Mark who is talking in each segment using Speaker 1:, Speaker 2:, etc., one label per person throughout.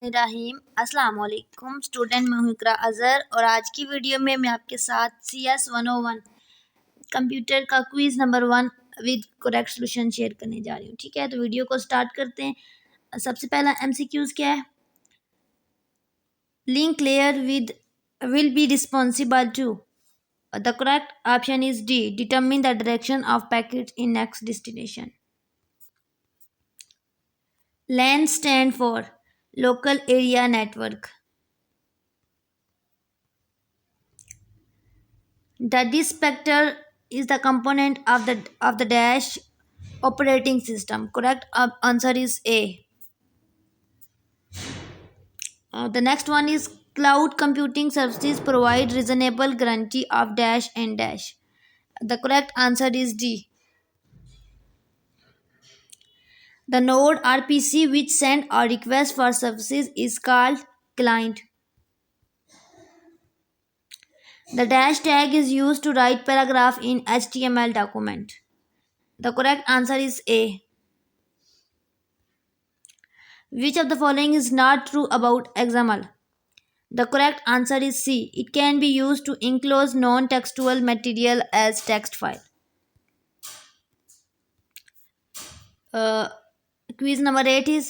Speaker 1: रहीम अस्सलाम वालेकुम स्टूडेंट, मैं हूं इकरा अज़हर और आज की वीडियो में मैं आपके साथ CS101 कंप्यूटर का quiz number 1 with correct solution share करने जा रही हूं। ठीक है, तो वीडियो को स्टार्ट करते हैं। सबसे पहला MCQs क्या है? Link layer with will be responsible to the correct option is D, determine the direction of packet in next destination. LAN stand for local area network. The dispector is the component of the dash operating system. Correct answer is A. The next one is cloud computing services provide reasonable guarantee of dash and dash. The correct answer is D. The node or PC which send a request for services is called client. The dash tag is used to write paragraph in HTML document. The correct answer is A. Which of the following is not true about XML? The correct answer is C. It can be used to enclose non-textual material as text file. Uh, Quiz number 8 is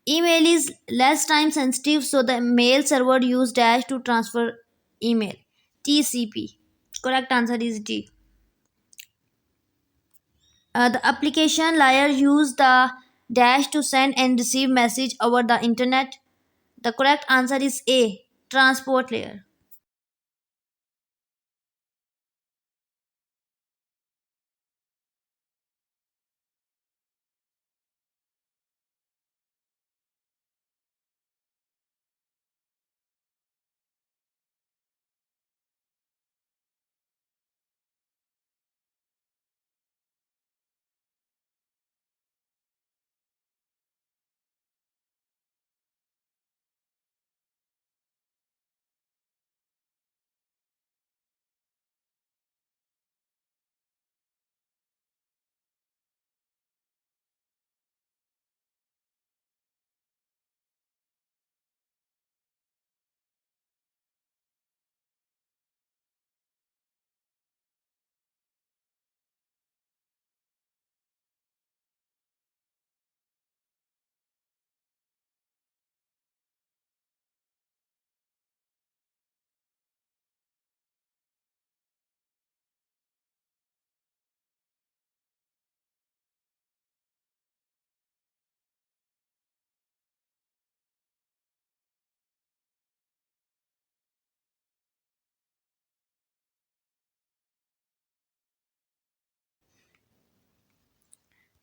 Speaker 1: email is less time sensitive, so the mail server use dash to transfer email. TCP. Correct answer is D. The application layer use the dash to send and receive message over the internet. The correct answer is A. Transport layer.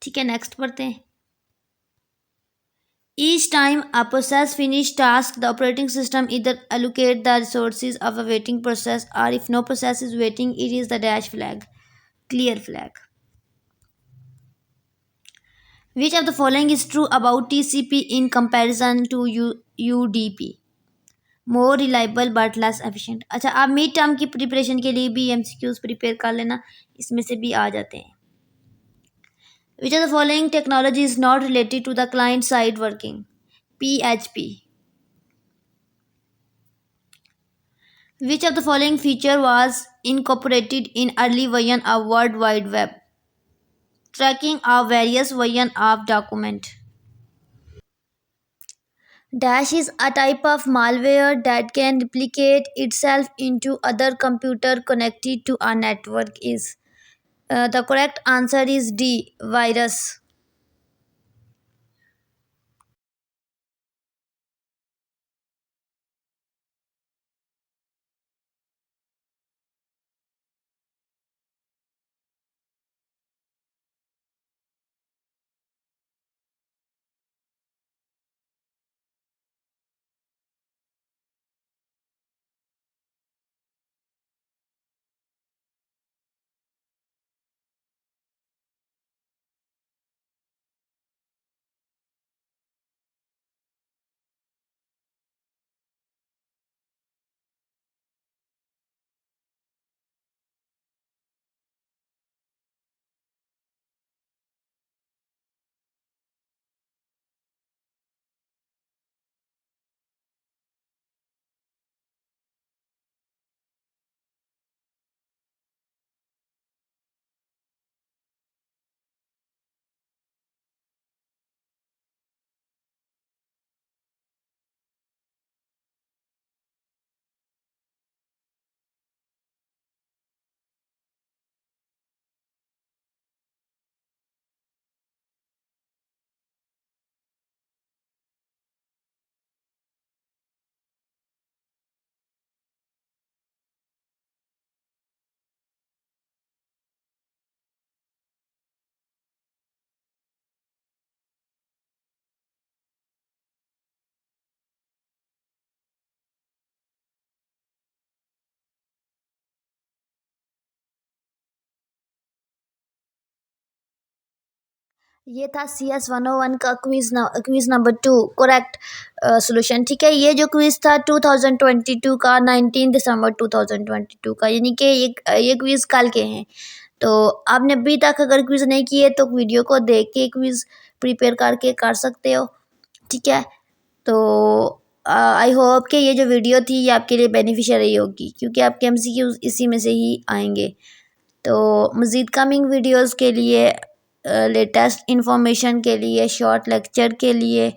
Speaker 1: ठीक है, next पढ़ते हैं. Each time a process finish task, the operating system either allocate the resources of a waiting process, or if no process is waiting, it is the dash flag, clear flag. Which of the following is true about TCP in comparison to UDP? More reliable but less efficient. अच्छा, आप mid term की preparation के लिए भी MCQs prepare कर लेना, इसमें से भी आ जाते हैं. Which of the following technology is not related to the client side working? PHP. Which of the following feature was incorporated in early version of World Wide Web? Tracking of various versions of document. Dash is a type of malware that can replicate itself into other computer connected to a network. Is the correct answer is D, virus. ये था CS101 का quiz number 2 correct solution. ठीक है, ये जो quiz था 2022 का 19 दिसंबर 2022 का, यानी कि ये क्विज कल के हैं। तो आपने अभी तक अगर क्विज नहीं किए तो वीडियो को देख के क्विज प्रिपेयर करके कर सकते हो। ठीक है, तो आई होप कि ये जो वीडियो थी ये आपके लिए बेनिफिशियल रही होगी, क्योंकि आपके एमसीक्यूज इसी में से ही आएंगे। तो मज़ीद कमिंग वीडियोस के लिए, लेटेस्ट इंफॉर्मेशन के लिए, शॉर्ट लेक्चर के लिए,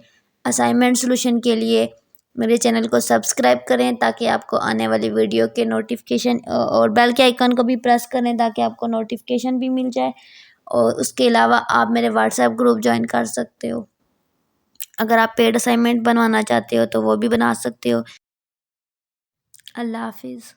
Speaker 1: असाइनमेंट सॉल्यूशन के लिए मेरे चैनल को सब्सक्राइब करें, ताकि आपको आने वाली वीडियो के नोटिफिकेशन, और बेल के आइकन को भी प्रेस करें ताकि आपको नोटिफिकेशन भी मिल जाए। और उसके अलावा आप मेरे व्हाट्सएप ग्रुप ज्वाइन कर सकते हो। अगर आप पेड असाइनमेंट बनवाना चाहते हो तो वो भी बना सकते हो। अल्लाह हाफिज़।